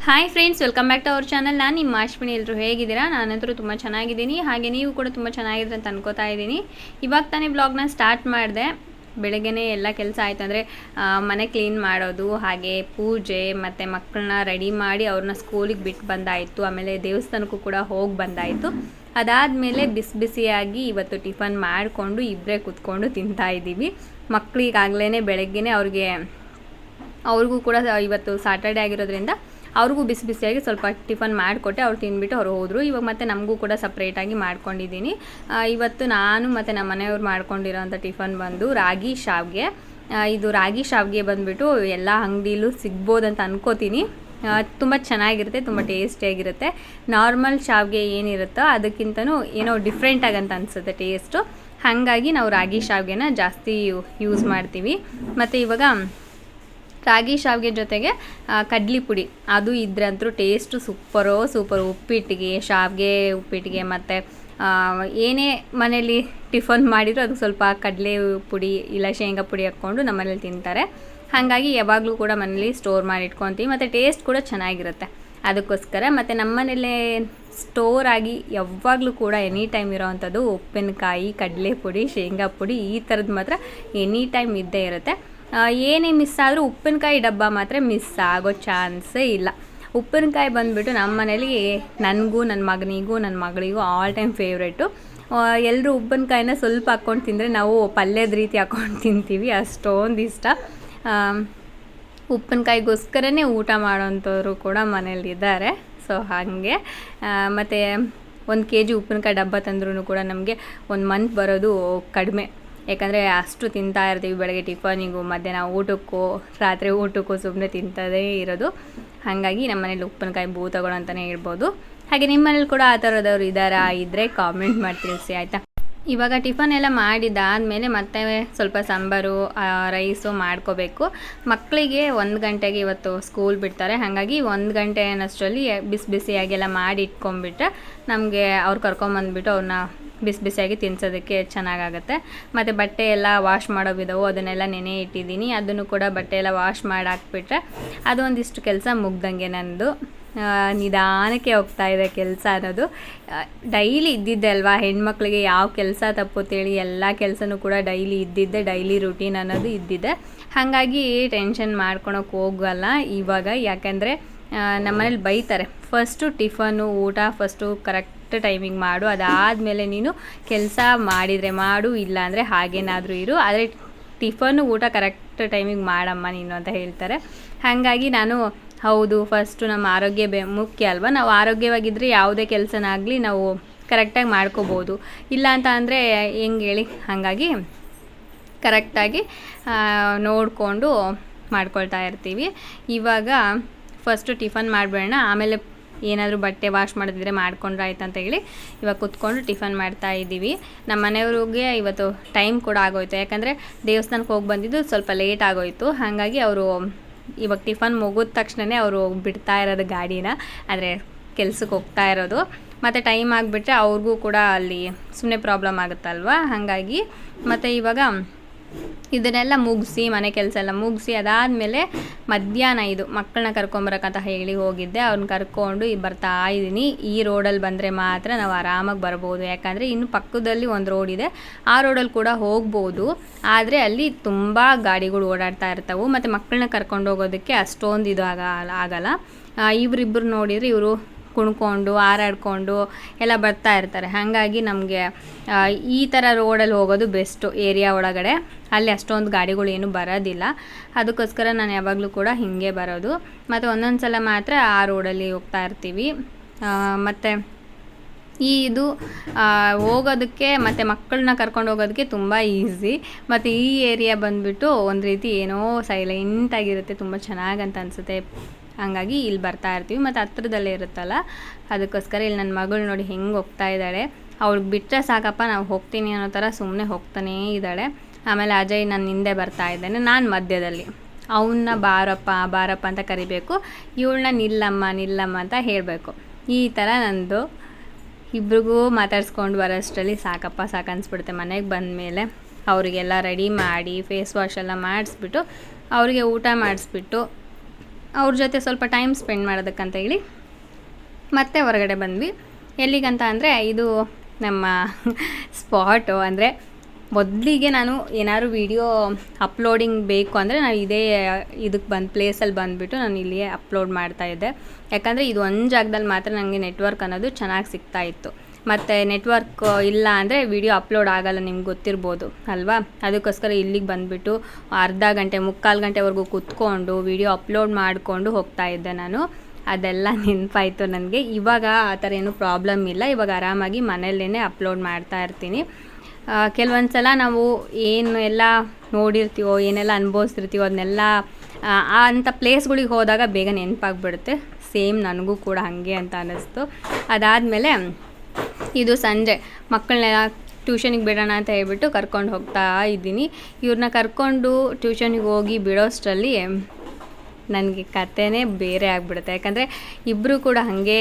Hi friends, welcome back to our channel. ನಾನು ನಿಮ್ಮ ಅಶ್ವಿನಿ. ಎಲ್ಲರೂ ಹೇಗಿದ್ದೀರಾ? ನಾನಂತರೂ ತುಂಬ ಚೆನ್ನಾಗಿದ್ದೀನಿ. ಹಾಗೆ ನೀವು ಕೂಡ ತುಂಬ ಚೆನ್ನಾಗಿದ್ರೆ ಅಂತ ಅನ್ಕೋತಾ ಇದ್ದೀನಿ. ಇವಾಗ ತಾನೇ ಬ್ಲಾಗ್ನ ಸ್ಟಾರ್ಟ್ ಮಾಡಿದೆ. ಬೆಳಗ್ಗೆನೇ ಎಲ್ಲ ಕೆಲಸ ಆಯಿತು. ಅಂದರೆ ಮನೆ ಕ್ಲೀನ್ ಮಾಡೋದು, ಹಾಗೆ ಪೂಜೆ ಮತ್ತು ಮಕ್ಕಳನ್ನ ರೆಡಿ ಮಾಡಿ ಅವ್ರನ್ನ ಸ್ಕೂಲಿಗೆ ಬಿಟ್ಟು ಬಂದಾಯಿತು. ಆಮೇಲೆ ದೇವಸ್ಥಾನಕ್ಕೂ ಕೂಡ ಹೋಗಿ ಬಂದಾಯಿತು. ಅದಾದಮೇಲೆ ಬಿಸಿಯಾಗಿ ಇವತ್ತು ಟಿಫನ್ ಮಾಡಿಕೊಂಡು ಇಬ್ಬರೇ ಕೂತ್ಕೊಂಡು ತಿಂತಾಯಿದ್ದೀವಿ. ಮಕ್ಕಳಿಗಾಗಲೇ ಬೆಳಗ್ಗೆನೇ ಅವ್ರಿಗೂ ಕೂಡ ಇವತ್ತು ಸಾಟರ್ಡೆ ಆಗಿರೋದ್ರಿಂದ ಅವ್ರಿಗೂ ಬಿಸಿಯಾಗಿ ಸ್ವಲ್ಪ ಟಿಫನ್ ಮಾಡಿಕೊಟ್ಟೆ. ಅವ್ರು ತಿಂದ್ಬಿಟ್ಟು ಅವ್ರು ಹೋದರು. ಇವಾಗ ಮತ್ತೆ ನಮಗೂ ಕೂಡ ಸಪ್ರೇಟಾಗಿ ಮಾಡ್ಕೊಂಡಿದ್ದೀನಿ. ಇವತ್ತು ನಾನು ಮತ್ತು ನಮ್ಮ ಮನೆಯವ್ರು ಮಾಡ್ಕೊಂಡಿರೋಂಥ ಟಿಫನ್ ಬಂದು ರಾಗಿ ಶಾವಿಗೆ. ಇದು ರಾಗಿ ಶಾವಿಗೆ ಬಂದುಬಿಟ್ಟು ಎಲ್ಲ ಅಂಗಡಿಲೂ ಸಿಗ್ಬೋದಂತ ಅನ್ಕೋತೀನಿ. ತುಂಬ ಚೆನ್ನಾಗಿರುತ್ತೆ, ತುಂಬ ಟೇಸ್ಟಿಯಾಗಿರುತ್ತೆ. ನಾರ್ಮಲ್ ಶಾವಿಗೆ ಏನಿರುತ್ತೋ ಅದಕ್ಕಿಂತನೂ ಏನೋ ಡಿಫ್ರೆಂಟಾಗಿ ಅಂತ ಅನಿಸುತ್ತೆ ಟೇಸ್ಟು. ಹಾಗಾಗಿ ನಾವು ರಾಗಿ ಶಾವಿಗೆನ ಜಾಸ್ತಿ ಯೂಸ್ ಮಾಡ್ತೀವಿ. ಮತ್ತು ಇವಾಗ ರಾಗಿ ಶಾವಿಗೆ ಜೊತೆಗೆ ಕಡ್ಲಿ ಪುಡಿ ಅದು ಇದ್ರಂತೂ ಟೇಸ್ಟು ಸೂಪರು. ಉಪ್ಪಿಟ್ಟಿಗೆ, ಶಾವಿಗೆ ಉಪ್ಪಿಟ್ಟಿಗೆ ಮತ್ತು ಏನೇ ಮನೇಲಿ ಟಿಫನ್ ಮಾಡಿದರೂ ಅದು ಸ್ವಲ್ಪ ಕಡಲೆ ಪುಡಿ ಇಲ್ಲ ಶೇಂಗಾ ಪುಡಿ ಹಾಕ್ಕೊಂಡು ನಮ್ಮನೇಲಿ ತಿಂತಾರೆ. ಹಾಗಾಗಿ ಯಾವಾಗಲೂ ಕೂಡ ಮನೇಲಿ ಸ್ಟೋರ್ ಮಾಡಿ ಇಟ್ಕೊತೀವಿ ಮತ್ತು ಟೇಸ್ಟ್ ಕೂಡ ಚೆನ್ನಾಗಿರುತ್ತೆ ಅದಕ್ಕೋಸ್ಕರ. ಮತ್ತು ನಮ್ಮನೇಲೇ ಸ್ಟೋರ್ ಆಗಿ ಯಾವಾಗಲೂ ಕೂಡ ಎನಿ ಟೈಮ್ ಇರೋವಂಥದ್ದು ಉಪ್ಪಿನಕಾಯಿ, ಕಡಲೆ ಪುಡಿ, ಶೇಂಗಾ ಪುಡಿ ಈ ಥರದ್ದು ಮಾತ್ರ ಎನಿ ಟೈಮ್ ಇದ್ದೇ ಇರುತ್ತೆ. ಏನೇ ಮಿಸ್ ಆದರೂ ಉಪ್ಪಿನಕಾಯಿ ಡಬ್ಬ ಮಾತ್ರ ಮಿಸ್ ಆಗೋ ಚಾನ್ಸೇ ಇಲ್ಲ. ಉಪ್ಪಿನಕಾಯಿ ಬಂದುಬಿಟ್ಟು ನಮ್ಮ ಮನೇಲಿ ನನಗೂ, ನನ್ನ ಮಗನಿಗೂ, ನನ್ನ ಮಗಳಿಗೂ ಆಲ್ ಟೈಮ್ ಫೇವ್ರೇಟು. ಎಲ್ಲರೂ ಉಪ್ಪಿನಕಾಯಿನ ಸ್ವಲ್ಪ ಹಾಕ್ಕೊಂಡು ತಿಂದರೆ ನಾವು ಪಲ್ಯದ ರೀತಿ ಹಾಕ್ಕೊಂಡು ತಿಂತೀವಿ, ಅಷ್ಟೊಂದು ಇಷ್ಟ. ಉಪ್ಪಿನಕಾಯಿಗೋಸ್ಕರನೇ ಊಟ ಮಾಡೋಂಥವ್ರು ಕೂಡ ಮನೇಲಿದ್ದಾರೆ. ಸೊ ಹಾಗೆ ಮತ್ತು 1 kg ಉಪ್ಪಿನಕಾಯಿ ಡಬ್ಬ ತಂದ್ರೂ ಕೂಡ ನಮಗೆ 1 ಮಂತ್ ಬರೋದು ಕಡಿಮೆ. ಯಾಕಂದರೆ ಅಷ್ಟು ತಿಂತಾ ಇರ್ತೀವಿ. ಬೆಳಗ್ಗೆ ಟಿಫನಿಗೂ, ಮಧ್ಯಾಹ್ನ ಊಟಕ್ಕೂ, ರಾತ್ರಿ ಊಟಕ್ಕೂ ಸುಮ್ಮನೆ ತಿಂತದೇ ಇರೋದು. ಹಾಗಾಗಿ ನಮ್ಮ ಮನೇಲಿ ಉಪ್ಪಿನಕಾಯಿ ಭೂತಗಳು ಅಂತಲೇ ಹೇಳ್ಬೋದು. ಹಾಗೆ ನಿಮ್ಮ ಮನೇಲಿ ಕೂಡ ಆ ಥರದವ್ರು ಇದ್ದರೆ ಕಾಮೆಂಟ್ ಮಾಡಿ ತಿಳಿಸಿ, ಆಯಿತಾ? ಇವಾಗ ಟಿಫನ್ ಎಲ್ಲ ಮಾಡಿದ್ದಾದಮೇಲೆ ಮತ್ತೆ ಸ್ವಲ್ಪ ಸಾಂಬಾರು, ರೈಸು ಮಾಡ್ಕೋಬೇಕು. ಮಕ್ಕಳಿಗೆ 1 ಗಂಟೆಗೆ ಇವತ್ತು ಸ್ಕೂಲ್ ಬಿಡ್ತಾರೆ. ಹಾಗಾಗಿ 1 ಗಂಟೆ ಅನ್ನಷ್ಟರಲ್ಲಿ ಬಿಸಿಯಾಗೆಲ್ಲ ಮಾಡಿ ಇಟ್ಕೊಂಡ್ಬಿಟ್ರೆ ನಮಗೆ ಅವ್ರು ಕರ್ಕೊಂಬಂದುಬಿಟ್ಟು ಅವ್ರನ್ನ ಬಿಸಿಯಾಗಿ ತಿನ್ಸೋದಕ್ಕೆ ಚೆನ್ನಾಗಾಗುತ್ತೆ. ಮತ್ತು ಬಟ್ಟೆ ಎಲ್ಲ ವಾಶ್ ಮಾಡೋವಿದವು, ಅದನ್ನೆಲ್ಲ ನೆನೆ ಇಟ್ಟಿದ್ದೀನಿ. ಅದನ್ನು ಕೂಡ ಬಟ್ಟೆ ಎಲ್ಲ ವಾಶ್ ಮಾಡಿ ಹಾಕ್ಬಿಟ್ರೆ ಅದು ಒಂದಿಷ್ಟು ಕೆಲಸ ಮುಗ್ದಂಗೆ. ನಂದು ನಿಧಾನಕ್ಕೆ ಹೋಗ್ತಾ ಇದೆ ಕೆಲಸ ಅನ್ನೋದು. ಡೈಲಿ ಇದ್ದಿದ್ದೆ ಅಲ್ವಾ, ಹೆಣ್ಮಕ್ಳಿಗೆ ಯಾವ ಕೆಲಸ ತಪ್ಪುತ್ತೇಳಿ ಎಲ್ಲ ಕೆಲಸನೂ ಕೂಡ ಡೈಲಿ ರುಟೀನ್ ಅನ್ನೋದು ಇದ್ದಿದ್ದೆ. ಹಾಗಾಗಿ ಟೆನ್ಷನ್ ಮಾಡ್ಕೊಳಕ್ಕೆ ಹೋಗಲ್ಲ ಇವಾಗ. ಯಾಕಂದರೆ ನಮ್ಮನೇಲಿ ಬೈತಾರೆ, ಫಸ್ಟು ಟಿಫನು ಊಟ ಫಸ್ಟು ಕರೆಕ್ಟ್ ಟೈಮಿಗೆ ಮಾಡು, ಅದಾದಮೇಲೆ ನೀನು ಕೆಲಸ ಮಾಡಿದರೆ ಮಾಡು, ಇಲ್ಲ ಅಂದರೆ ಹಾಗೇನಾದರೂ ಇರು, ಆದರೆ ಟಿಫನು ಊಟ ಕರೆಕ್ಟ್ ಟೈಮಿಗೆ ಮಾಡಮ್ಮ ನೀನು ಅಂತ ಹೇಳ್ತಾರೆ. ಹಾಗಾಗಿ ನಾನು ಹೌದು, ಫಸ್ಟು ನಮ್ಮ ಆರೋಗ್ಯ ಮುಖ್ಯ ಅಲ್ವಾ. ನಾವು ಆರೋಗ್ಯವಾಗಿದ್ದರೆ ಯಾವುದೇ ಕೆಲಸನಾಗಲಿ ನಾವು ಕರೆಕ್ಟಾಗಿ ಮಾಡ್ಕೋಬೋದು. ಇಲ್ಲ ಅಂತ ಅಂದರೆ ಹೆಂಗೆ ಹೇಳಿ? ಹಾಗಾಗಿ ಕರೆಕ್ಟಾಗಿ ನೋಡಿಕೊಂಡು ಮಾಡ್ಕೊಳ್ತಾ ಇರ್ತೀವಿ. ಇವಾಗ ಫಸ್ಟು ಟಿಫನ್ ಮಾಡಿಬಿಡೋಣ, ಆಮೇಲೆ ಏನಾದರೂ ಬಟ್ಟೆ ವಾಶ್ ಮಾಡೋದಿದ್ರೆ ಮಾಡ್ಕೊಂಡ್ರೆ ಆಯ್ತು ಅಂತ ಹೇಳಿ ಇವಾಗ ಕೂತ್ಕೊಂಡು ಟಿಫನ್ ಮಾಡ್ತಾ ಇದ್ದೀವಿ. ನಮ್ಮ ಮನೆಯವ್ರಿಗೆ ಇವತ್ತು ಟೈಮ್ ಕೂಡ ಆಗೋಯ್ತು. ಯಾಕಂದರೆ ದೇವಸ್ಥಾನಕ್ಕೆ ಹೋಗಿ ಬಂದಿದ್ದು ಸ್ವಲ್ಪ ಲೇಟ್ ಆಗೋಯಿತು. ಹಾಗಾಗಿ ಅವರು ಇವಾಗ ಟಿಫನ್ ಮುಗಿದ ತಕ್ಷಣವೇ ಅವರು ಬಿಡ್ತಾ ಇರೋದು ಗಾಡಿನ, ಆದರೆ ಕೆಲ್ಸಕ್ಕೆ ಹೋಗ್ತಾ ಇರೋದು. ಮತ್ತು ಟೈಮ್ ಆಗಿಬಿಟ್ರೆ ಅವ್ರಿಗೂ ಕೂಡ ಅಲ್ಲಿ ಸುಮ್ಮನೆ ಪ್ರಾಬ್ಲಮ್ ಆಗುತ್ತಲ್ವ. ಹಾಗಾಗಿ ಮತ್ತು ಇವಾಗ ಇದನ್ನೆಲ್ಲ ಮುಗಿಸಿ, ಮನೆ ಕೆಲಸ ಎಲ್ಲ ಮುಗಿಸಿ ಅದಾದಮೇಲೆ ಮಧ್ಯಾಹ್ನ ಇದು ಮಕ್ಕಳನ್ನ ಕರ್ಕೊಂಬರಕ್ಕಂತ ಹೇಳಿ ಹೋಗಿದ್ದೆ. ಅವ್ರನ್ನ ಕರ್ಕೊಂಡು ಬರ್ತಾ ಇದ್ದೀನಿ. ಈ ರೋಡಲ್ಲಿ ಬಂದರೆ ಮಾತ್ರ ನಾವು ಆರಾಮಾಗಿ ಬರ್ಬೋದು. ಯಾಕಂದರೆ ಇನ್ನು ಪಕ್ಕದಲ್ಲಿ ಒಂದು ರೋಡ್ ಇದೆ, ಆ ರೋಡಲ್ಲಿ ಕೂಡ ಹೋಗ್ಬೋದು. ಆದರೆ ಅಲ್ಲಿ ತುಂಬ ಗಾಡಿಗಳು ಓಡಾಡ್ತಾ ಇರ್ತವೆ. ಮತ್ತು ಮಕ್ಕಳನ್ನ ಕರ್ಕೊಂಡು ಹೋಗೋದಕ್ಕೆ ಅಷ್ಟೊಂದು ಇದು ಆಗಲ್ಲ. ಇವರಿಬ್ಬರು ನೋಡಿದರೆ ಇವರು ಕುಣ್ಕೊಂಡು ಹಾರಾಡ್ಕೊಂಡು ಎಲ್ಲ ಬರ್ತಾ ಇರ್ತಾರೆ. ಹಾಗಾಗಿ ನಮಗೆ ಈ ಥರ ರೋಡಲ್ಲಿ ಹೋಗೋದು ಬೆಸ್ಟು. ಏರಿಯಾ ಒಳಗಡೆ ಅಲ್ಲಿ ಅಷ್ಟೊಂದು ಗಾಡಿಗಳು ಏನೂ ಬರೋದಿಲ್ಲ. ಅದಕ್ಕೋಸ್ಕರ ನಾನು ಯಾವಾಗಲೂ ಕೂಡ ಹೀಗೆ ಬರೋದು. ಮತ್ತು ಒಂದೊಂದು ಸಲ ಮಾತ್ರ ಆ ರೋಡಲ್ಲಿ ಹೋಗ್ತಾ ಇರ್ತೀವಿ. ಮತ್ತು ಇದು ಹೋಗೋದಕ್ಕೆ ಮತ್ತು ಮಕ್ಕಳನ್ನ ಕರ್ಕೊಂಡು ಹೋಗೋದಕ್ಕೆ ತುಂಬ ಈಸಿ. ಮತ್ತು ಈ ಏರಿಯಾ ಬಂದುಬಿಟ್ಟು ಒಂದು ರೀತಿ ಏನೋ ಸೈಲೆಂಟಾಗಿರುತ್ತೆ, ತುಂಬ ಚೆನ್ನಾಗಂತ ಅನಿಸುತ್ತೆ. ಹಾಗಾಗಿ ಇಲ್ಲಿ ಬರ್ತಾ ಇರ್ತೀವಿ. ಮತ್ತು ಹತ್ರದಲ್ಲೇ ಇರುತ್ತಲ್ಲ, ಅದಕ್ಕೋಸ್ಕರ ಇಲ್ಲಿ ನನ್ನ ಮಗಳು ನೋಡಿ ಹೆಂಗೆ ಹೋಗ್ತಾ ಇದ್ದಾಳೆ. ಅವಳಿಗೆ ಬಿಟ್ಟರೆ ಸಾಕಪ್ಪ ನಾವು ಹೋಗ್ತೀನಿ ಅನ್ನೋ ಥರ ಸುಮ್ಮನೆ ಹೋಗ್ತಾನೇ ಇದ್ದಾಳೆ. ಆಮೇಲೆ ಅಜಯ್ ನನ್ನ ಹಿಂದೆ ಬರ್ತಾ ಇದ್ದಾನೆ, ನಾನು ಮಧ್ಯದಲ್ಲಿ. ಅವನ್ನ ಬಾರಪ್ಪ ಅಂತ ಕರಿಬೇಕು, ಇವಳನ್ನ ನಿಲ್ಲಮ್ಮ ಅಂತ ಹೇಳಬೇಕು. ಈ ಥರ ನಂದು ಇಬ್ರಿಗೂ ಮಾತಾಡ್ಸ್ಕೊಂಡು ಬರೋಷ್ಟರಲ್ಲಿ ಸಾಕು ಅನಿಸ್ಬಿಡುತ್ತೆ. ಮನೆಗೆ ಬಂದಮೇಲೆ ಅವರಿಗೆಲ್ಲ ರೆಡಿ ಮಾಡಿ ಫೇಸ್ ವಾಶ್ ಎಲ್ಲ ಮಾಡಿಸ್ಬಿಟ್ಟು ಅವರಿಗೆ ಊಟ ಮಾಡಿಸ್ಬಿಟ್ಟು ಅವ್ರ ಜೊತೆ ಸ್ವಲ್ಪ ಟೈಮ್ ಸ್ಪೆಂಡ್ ಮಾಡೋದಕ್ಕಂತ ಹೇಳಿ ಮತ್ತೆ ಹೊರಗಡೆ ಬಂದ್ವಿ. ಎಲ್ಲಿಗಂತ ಅಂದರೆ ಇದು ನಮ್ಮ ಸ್ಪಾಟು. ಅಂದರೆ ಮೊದಲಿಗೆ ನಾನು ಏನಾದ್ರು ವೀಡಿಯೋ ಅಪ್ಲೋಡಿಂಗ್ ಬೇಕು ಅಂದರೆ ನಾನು ಇದೇ ಇದಕ್ಕೆ ಪ್ಲೇಸಲ್ಲಿ ಬಂದುಬಿಟ್ಟು ನಾನು ಇಲ್ಲಿಯೇ ಅಪ್ಲೋಡ್ ಮಾಡ್ತಾಯಿದ್ದೆ. ಯಾಕಂದರೆ ಇದು ಒಂದು ಜಾಗದಲ್ಲಿ ಮಾತ್ರ ನನಗೆ ನೆಟ್ವರ್ಕ್ ಅನ್ನೋದು ಚೆನ್ನಾಗಿ ಸಿಗ್ತಾಯಿತ್ತು. ಮತ್ತು ನೆಟ್ವರ್ಕ್ ಇಲ್ಲ ಅಂದರೆ ವಿಡಿಯೋ ಅಪ್ಲೋಡ್ ಆಗೋಲ್ಲ, ನಿಮ್ಗೆ ಗೊತ್ತಿರ್ಬೋದು ಅಲ್ವಾ. ಅದಕ್ಕೋಸ್ಕರ ಇಲ್ಲಿಗೆ ಬಂದುಬಿಟ್ಟು ಅರ್ಧ ಗಂಟೆ 3/4 ಗಂಟೆವರೆಗೂ ಕೂತ್ಕೊಂಡು ವಿಡಿಯೋ ಅಪ್ಲೋಡ್ ಮಾಡಿಕೊಂಡು ಹೋಗ್ತಾಯಿದ್ದೆ ನಾನು. ಅದೆಲ್ಲ ನೆನಪಾಯಿತು ನನಗೆ. ಇವಾಗ ಆ ಥರ ಏನೂ ಪ್ರಾಬ್ಲಮ್ ಇಲ್ಲ. ಇವಾಗ ಆರಾಮಾಗಿ ಮನೆಯಲ್ಲೇ ಅಪ್ಲೋಡ್ ಮಾಡ್ತಾ ಇರ್ತೀನಿ. ಕೆಲವೊಂದು ಸಲ ನಾವು ಏನು ಎಲ್ಲ ನೋಡಿರ್ತೀವೋ ಏನೆಲ್ಲ ಅನುಭವಿಸ್ತಿರ್ತೀವೋ ಅದನ್ನೆಲ್ಲ ಅಂಥ ಪ್ಲೇಸ್ಗಳಿಗೆ ಹೋದಾಗ ಬೇಗ ನೆನಪಾಗ್ಬಿಡುತ್ತೆ. ಸೇಮ್ ನನಗೂ ಕೂಡ ಹಾಗೆ ಅಂತ ಅನ್ನಿಸ್ತು. ಅದಾದಮೇಲೆ ಇದು ಸಂಜೆ ಮಕ್ಕಳನ್ನೆಲ್ಲ ಟ್ಯೂಷನಿಗೆ ಬಿಡೋಣ ಅಂತ ಹೇಳ್ಬಿಟ್ಟು ಕರ್ಕೊಂಡು ಹೋಗ್ತಾ ಇದ್ದೀನಿ. ಇವ್ರನ್ನ ಕರ್ಕೊಂಡು ಟ್ಯೂಷನಿಗೆ ಹೋಗಿ ಬಿಡೋಷ್ಟರಲ್ಲಿ ನನಗೆ ಕಥೆನೇ ಬೇರೆ ಆಗಿಬಿಡುತ್ತೆ. ಯಾಕಂದರೆ ಇಬ್ಬರು ಕೂಡ ಹಾಗೆ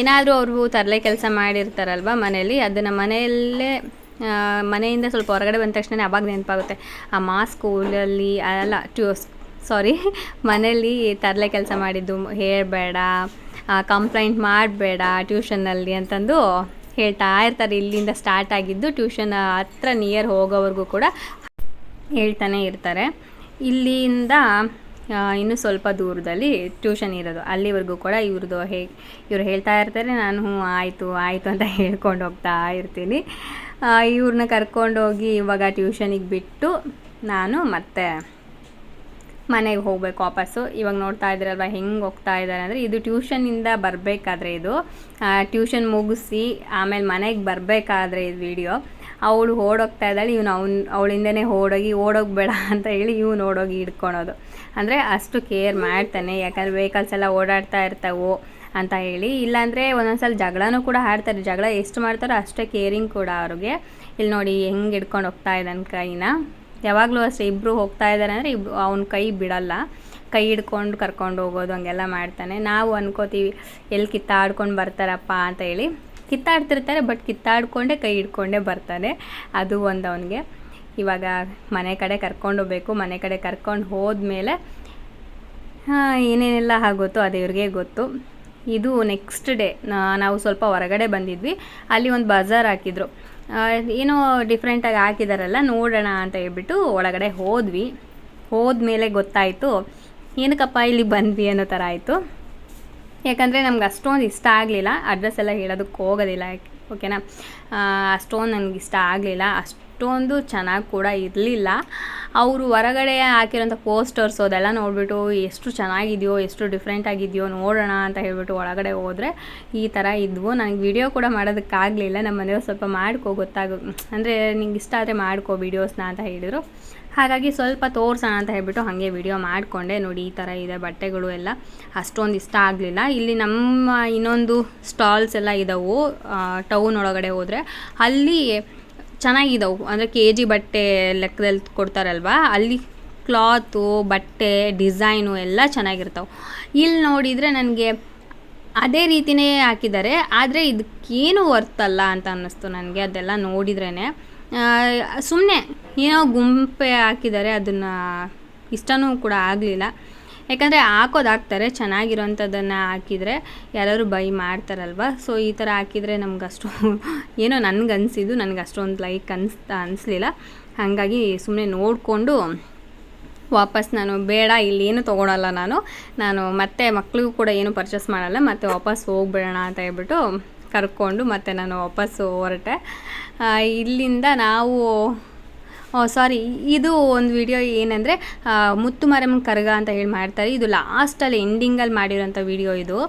ಏನಾದರೂ ಅವರು ತರಲೆ ಕೆಲಸ ಮಾಡಿರ್ತಾರಲ್ವ ಮನೇಲಿ, ಅದನ್ನು ಮನೆಯಿಂದ ಸ್ವಲ್ಪ ಹೊರಗಡೆ ಬಂದ ತಕ್ಷಣ ಅವಾಗ ನೆನಪಾಗುತ್ತೆ. ಅಮ್ಮ ಸ್ಕೂಲಲ್ಲಿ ಅಲ್ಲ ಮನೇಲಿ ತರಲೆ ಕೆಲಸ ಮಾಡಿದ್ದು ಹೇಳಬೇಡ, ಕಂಪ್ಲೇಂಟ್ ಮಾಡಬೇಡ ಟ್ಯೂಷನ್ನಲ್ಲಿ ಅಂತಂದು ಹೇಳ್ತಾ ಇರ್ತಾರೆ. ಇಲ್ಲಿಂದ ಸ್ಟಾರ್ಟ್ ಆಗಿದ್ದು ಟ್ಯೂಷನ್ ಹತ್ರ ನಿಯರ್ ಹೋಗೋವರೆಗೂ ಕೂಡ ಹೇಳ್ತಾನೆ ಇರ್ತಾರೆ. ಇಲ್ಲಿಂದ ಇನ್ನೂ ಸ್ವಲ್ಪ ದೂರದಲ್ಲಿ ಟ್ಯೂಷನ್ ಇರೋದು, ಅಲ್ಲಿವರೆಗೂ ಕೂಡ ಇವರು ಹೇಳ್ತಾ ಇರ್ತಾರೆ. ನಾನು ಆಯಿತು ಅಂತ ಹೇಳ್ಕೊಂಡು ಹೋಗ್ತಾ ಇರ್ತೀನಿ. ಇವ್ರನ್ನ ಕರ್ಕೊಂಡೋಗಿ ಇವಾಗ ಟ್ಯೂಷನಿಗೆ ಬಿಟ್ಟು ನಾನು ಮತ್ತೆ ಮನೆಗೆ ಹೋಗ್ಬೇಕು ವಾಪಸ್ಸು. ಇವಾಗ ನೋಡ್ತಾ ಇದ್ದೀರಲ್ವ ಹೆಂಗೆ ಹೋಗ್ತಾ ಇದ್ದಾರೆ ಅಂದರೆ, ಇದು ಟ್ಯೂಷನಿಂದ ಬರಬೇಕಾದ್ರೆ, ಇದು ಟ್ಯೂಷನ್ ಮುಗಿಸಿ ಆಮೇಲೆ ಮನೆಗೆ ಬರಬೇಕಾದ್ರೆ ಇದು ವಿಡಿಯೋ. ಅವಳು ಓಡೋಗ್ತಾ ಇದ್ದಾಳೆ, ಅವಳಿಂದನೇ ಓಡೋಗಬೇಡ ಅಂತ ಹೇಳಿ ಓಡೋಗಿ ಹಿಡ್ಕೊಳೋದು. ಅಂದರೆ ಅಷ್ಟು ಕೇರ್ ಮಾಡ್ತಾನೆ. ಯಾಕಂದರೆ ವೆಹಿಕಲ್ಸ್ ಎಲ್ಲ ಓಡಾಡ್ತಾ ಇರ್ತಾವೋ ಅಂತ ಹೇಳಿ. ಇಲ್ಲಾಂದರೆ ಒಂದೊಂದ್ಸಲ ಜಗಳನೂ ಕೂಡ ಆಡ್ತಾರೆ. ಜಗಳ ಎಷ್ಟು ಮಾಡ್ತಾರೋ ಅಷ್ಟೇ ಕೇರಿಂಗ್ ಕೂಡ ಅವ್ರಿಗೆ. ಇಲ್ಲಿ ನೋಡಿ ಹೆಂಗೆ ಹಿಡ್ಕೊಂಡು ಹೋಗ್ತಾ ಇದ್ದಾನೆ ಕೈನ. ಯಾವಾಗಲೂ ಅಷ್ಟೇ, ಇಬ್ಬರು ಹೋಗ್ತಾ ಇದ್ದಾರೆ ಅಂದರೆ ಅವ್ನ ಕೈ ಬಿಡಲ್ಲ, ಕೈ ಹಿಡ್ಕೊಂಡು ಕರ್ಕೊಂಡು ಹೋಗೋದು ಹಂಗೆಲ್ಲ ಮಾಡ್ತಾನೆ. ನಾವು ಅನ್ಕೋತೀವಿ ಎಲ್ಲಿ ಕಿತ್ತಾಡ್ಕೊಂಡು ಬರ್ತಾರಪ್ಪ ಅಂತ ಹೇಳಿ. ಕಿತ್ತಾಡ್ತಿರ್ತಾರೆ, ಬಟ್ ಕಿತ್ತಾಡ್ಕೊಂಡೇ ಕೈ ಹಿಡ್ಕೊಂಡೇ ಬರ್ತಾನೆ. ಅದು ಒಂದು ಅವನಿಗೆ. ಇವಾಗ ಮನೆ ಕಡೆ ಕರ್ಕೊಂಡು ಹೋಗ್ಬೇಕು. ಮನೆ ಕಡೆ ಕರ್ಕೊಂಡು ಹೋದ್ಮೇಲೆ ಏನೇನೆಲ್ಲ ಆಗುತ್ತೋ ಅದು ಇವ್ರಿಗೆ ಗೊತ್ತು. ಇದು ನೆಕ್ಸ್ಟ್ ಡೇ ನಾವು ಸ್ವಲ್ಪ ಹೊರಗಡೆ ಬಂದಿದ್ವಿ. ಅಲ್ಲಿ ಒಂದು ಬಜಾರ್ ಹಾಕಿದ್ರು, ಏನೋ ಡಿಫ್ರೆಂಟಾಗಿ ಹಾಕಿದಾರಲ್ಲ, ನೋಡೋಣ ಅಂತ ಹೇಳ್ಬಿಟ್ಟು ಒಳಗಡೆ ಹೋದ್ಮೇಲೆ ಗೊತ್ತಾಯಿತು ಏನಕ್ಕಪ್ಪ ಇಲ್ಲಿ ಬಂದ್ವಿ ಅನ್ನೋ ಥರ ಆಯಿತು. ಯಾಕಂದರೆ ನಮ್ಗೆ ಅಷ್ಟೊಂದು ಇಷ್ಟ ಆಗಲಿಲ್ಲ. ಅಡ್ರೆಸ್ ಎಲ್ಲ ಹೇಳೋದಕ್ಕೆ ಹೋಗೋದಿಲ್ಲ, ಓಕೆನಾ. ಅಷ್ಟೊಂದು ನನಗೆ ಇಷ್ಟ ಆಗಲಿಲ್ಲ, ಅಷ್ಟೊಂದು ಚೆನ್ನಾಗಿ ಕೂಡ ಇರಲಿಲ್ಲ. ಅವರು ಹೊರಗಡೆ ಹಾಕಿರೋಂಥ ಪೋಸ್ಟರ್ಸು ಅದೆಲ್ಲ ನೋಡಿಬಿಟ್ಟು ಎಷ್ಟು ಚೆನ್ನಾಗಿದೆಯೋ, ಎಷ್ಟು ಡಿಫ್ರೆಂಟ್ ಆಗಿದೆಯೋ ನೋಡೋಣ ಅಂತ ಹೇಳ್ಬಿಟ್ಟು ಒಳಗಡೆ ಹೋದರೆ ಈ ಥರ ಇದ್ವು. ನನಗೆ ವಿಡಿಯೋ ಕೂಡ ಮಾಡೋದಕ್ಕಾಗಲಿಲ್ಲ. ನಮ್ಮ ಮನೆಯವ್ರು ಸ್ವಲ್ಪ ಅಂದರೆ ನಿಂಗೆ ಇಷ್ಟ ಆದರೆ ಮಾಡ್ಕೋ ವೀಡಿಯೋಸ್ನ ಅಂತ ಹೇಳಿದರು. ಹಾಗಾಗಿ ಸ್ವಲ್ಪ ತೋರಿಸೋಣ ಅಂತ ಹೇಳ್ಬಿಟ್ಟು ಹಾಗೆ ವಿಡಿಯೋ ಮಾಡಿಕೊಂಡೆ. ನೋಡಿ ಈ ಥರ ಇದೆ ಬಟ್ಟೆಗಳು ಎಲ್ಲ. ಅಷ್ಟೊಂದು ಇಷ್ಟ ಆಗಲಿಲ್ಲ. ಇಲ್ಲಿ ನಮ್ಮ ಇನ್ನೊಂದು ಸ್ಟಾಲ್ಸ್ ಎಲ್ಲ ಇದ್ದವು ಟೌನ್ ಒಳಗಡೆ ಹೋದರೆ, ಅಲ್ಲಿ ಚೆನ್ನಾಗಿದ್ದವು. ಅಂದರೆ KG ಬಟ್ಟೆ ಲೆಕ್ಕದಲ್ಲಿ ಕೊಡ್ತಾರಲ್ವ, ಅಲ್ಲಿ ಕ್ಲಾತು, ಬಟ್ಟೆ, ಡಿಸೈನು ಎಲ್ಲ ಚೆನ್ನಾಗಿರ್ತಾವೆ. ಇಲ್ಲಿ ನೋಡಿದರೆ ನನಗೆ ಅದೇ ರೀತಿಯೇ ಹಾಕಿದ್ದಾರೆ, ಆದರೆ ಇದಕ್ಕೇನು ವರ್ತಲ್ಲ ಅಂತ ಅನ್ನಿಸ್ತು ನನಗೆ. ಅದೆಲ್ಲ ನೋಡಿದ್ರೇ ಸುಮ್ಮನೆ ಏನೋ ಗುಂಪೆ ಹಾಕಿದ್ದಾರೆ, ಅದನ್ನು ಇಷ್ಟನೂ ಕೂಡ ಆಗಲಿಲ್ಲ. ಯಾಕಂದರೆ ಹಾಕ್ತಾರೆ, ಚೆನ್ನಾಗಿರೋಂಥದ್ದನ್ನು ಹಾಕಿದರೆ ಯಾರಾದ್ರು ಬೈ ಮಾಡ್ತಾರಲ್ವ. ಸೊ ಈ ಥರ ಹಾಕಿದರೆ ನಮಗಷ್ಟು ಏನೋ ನನಗನ್ಸಿದ್ದು, ನನಗೆ ಅಷ್ಟೊಂದು ಲೈಕ್ ಅನಿಸ್ಲಿಲ್ಲ. ಹಾಗಾಗಿ ಸುಮ್ಮನೆ ನೋಡಿಕೊಂಡು ವಾಪಸ್ ನಾನು ಬೇಡ, ಇಲ್ಲೇನು ತೊಗೊಳಲ್ಲ ನಾನು ಮತ್ತೆ ಮಕ್ಕಳಿಗೂ ಕೂಡ ಏನು ಪರ್ಚೇಸ್ ಮಾಡಲ್ಲ, ಮತ್ತು ವಾಪಸ್ ಹೋಗ್ಬಿಡೋಣ ಅಂತ ಹೇಳ್ಬಿಟ್ಟು ಕರ್ಕೊಂಡು ಮತ್ತೆ ನಾನು ವಾಪಸ್ಸು ಹೊರಟೆ. ಇಲ್ಲಿಂದ ನಾವು ಇದು ಒಂದು ವಿಡಿಯೋ ಏನಂದರೆ ಮುತ್ತು ಮಾರಮ್ಮನ ಕರಗ ಅಂತ ಹೇಳಿ ಮಾಡ್ತಾರೆ. ಇದು ಲಾಸ್ಟಲ್ಲಿ ಎಂಡಿಂಗಲ್ಲಿ ಮಾಡಿರೋಂಥ ವಿಡಿಯೋ ಇದು.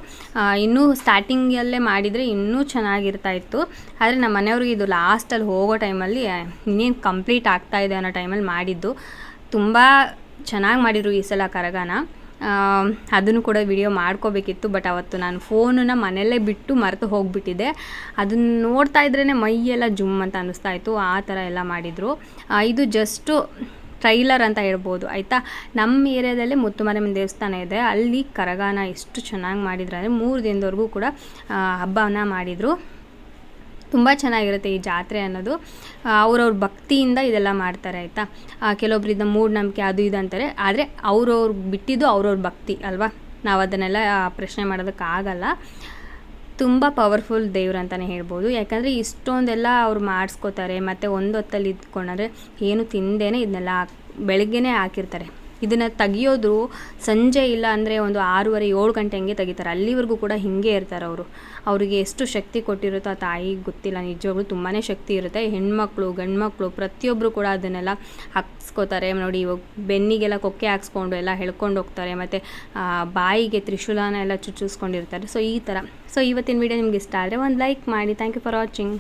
ಇನ್ನೂ ಸ್ಟಾರ್ಟಿಂಗಲ್ಲೇ ಮಾಡಿದರೆ ಇನ್ನೂ ಚೆನ್ನಾಗಿರ್ತಾಯಿತ್ತು. ಆದರೆ ನಮ್ಮ ಮನೆಯವ್ರಿಗೆ ಇದು ಲಾಸ್ಟಲ್ಲಿ ಹೋಗೋ ಟೈಮಲ್ಲಿ ಇನ್ನೇನು ಕಂಪ್ಲೀಟ್ ಆಗ್ತಾಯಿದೆ ಅನ್ನೋ ಟೈಮಲ್ಲಿ ಮಾಡಿದ್ದು. ತುಂಬ ಚೆನ್ನಾಗಿ ಮಾಡಿದರು ಈ ಸಲ ಕರಗನ. ಅದನ್ನು ಕೂಡ ವಿಡಿಯೋ ಮಾಡ್ಕೋಬೇಕಿತ್ತು, ಬಟ್ ಅವತ್ತು ನಾನು ಫೋನನ್ನು ಮನೆಯಲ್ಲೇ ಬಿಟ್ಟು ಮರೆತು ಹೋಗಿಬಿಟ್ಟಿದ್ದೆ. ಅದನ್ನು ನೋಡ್ತಾ ಇದ್ರೇ ಮೈಯೆಲ್ಲ ಜುಮ್ ಅಂತ ಅನ್ನಿಸ್ತಾ ಇತ್ತು. ಆ ಥರ ಎಲ್ಲ ಮಾಡಿದರು. ಇದು ಜಸ್ಟು ಟ್ರೈಲರ್ ಅಂತ ಹೇಳ್ಬೋದು, ಆಯಿತಾ. ನಮ್ಮ ಏರಿಯಾದಲ್ಲೇ ಮುತ್ತುಮಾರಮ್ಮನ ದೇವಸ್ಥಾನ ಇದೆ, ಅಲ್ಲಿ ಕರಗಾನ ಎಷ್ಟು ಚೆನ್ನಾಗಿ ಮಾಡಿದ್ರು ಅಂದರೆ 3 ದಿನದವರೆಗೂ ಕೂಡ ಹಬ್ಬನ ಮಾಡಿದರು. ತುಂಬ ಚೆನ್ನಾಗಿರುತ್ತೆ ಈ ಜಾತ್ರೆ ಅನ್ನೋದು. ಅವ್ರವ್ರ ಭಕ್ತಿಯಿಂದ ಇದೆಲ್ಲ ಮಾಡ್ತಾರೆ ಆಯಿತಾ. ಕೆಲವೊಬ್ಬರಿಂದ ಮೂಢನಂಬಿಕೆ ಅದು ಇದು ಅಂತಾರೆ, ಆದರೆ ಅವ್ರವ್ರು ಬಿಟ್ಟಿದ್ದು ಅವ್ರವ್ರ ಭಕ್ತಿ ಅಲ್ವಾ. ನಾವು ಅದನ್ನೆಲ್ಲ ಪ್ರಶ್ನೆ ಮಾಡೋದಕ್ಕಾಗಲ್ಲ. ತುಂಬ ಪವರ್ಫುಲ್ ದೇವ್ರು ಅಂತಲೇ ಹೇಳ್ಬೋದು. ಯಾಕಂದರೆ ಇಷ್ಟೊಂದೆಲ್ಲ ಅವ್ರು ಮಾಡಿಸ್ಕೋತಾರೆ. ಮತ್ತು ಒಂದು ಹೊತ್ತಲ್ಲಿ ಇದ್ಕೊಂಡ್ರೆ ಏನು ತಿಂದೇನೆ ಇದನ್ನೆಲ್ಲ ಬೆಳಗ್ಗೆನೇ ಹಾಕಿರ್ತಾರೆ. ಇದನ್ನು ತೆಗಿಯೋದು ಸಂಜೆ ಇಲ್ಲ ಅಂದರೆ ಒಂದು 6:30 7 ಗಂಟೆ ಹಂಗೆ ತೆಗಿತಾರೆ. ಅಲ್ಲಿವರೆಗೂ ಕೂಡ ಹಿಂಗೆ ಇರ್ತಾರೆ ಅವರು. ಅವರಿಗೆ ಎಷ್ಟು ಶಕ್ತಿ ಕೊಟ್ಟಿರುತ್ತೋ ಆ ತಾಯಿಗೆ ಗೊತ್ತಿಲ್ಲ. ನಿಜವಾಗ್ಲೂ ತುಂಬಾ ಶಕ್ತಿ ಇರುತ್ತೆ. ಹೆಣ್ಮಕ್ಳು ಗಂಡು ಮಕ್ಕಳು ಪ್ರತಿಯೊಬ್ಬರು ಕೂಡ ಅದನ್ನೆಲ್ಲ ಹಾಕ್ಸ್ಕೋತಾರೆ ನೋಡಿ. ಇವಾಗ ಬೆನ್ನಿಗೆಲ್ಲ ಕೊಕ್ಕೆ ಹಾಕ್ಸ್ಕೊಂಡು ಎಲ್ಲ ಎಳ್ಕೊಂಡು ಹೋಗ್ತಾರೆ. ಮತ್ತು ಬಾಯಿಗೆ ತ್ರಿಶೂಲನ ಎಲ್ಲ ಚುಚ್ಚಿಸ್ಕೊಂಡಿರ್ತಾರೆ. ಸೊ ಈ ಥರ. ಸೊ ಇವತ್ತಿನ ವೀಡಿಯೋ ನಿಮ್ಗೆ ಇಷ್ಟ ಆದರೆ ಒಂದು ಲೈಕ್ ಮಾಡಿ. Thank you for watching.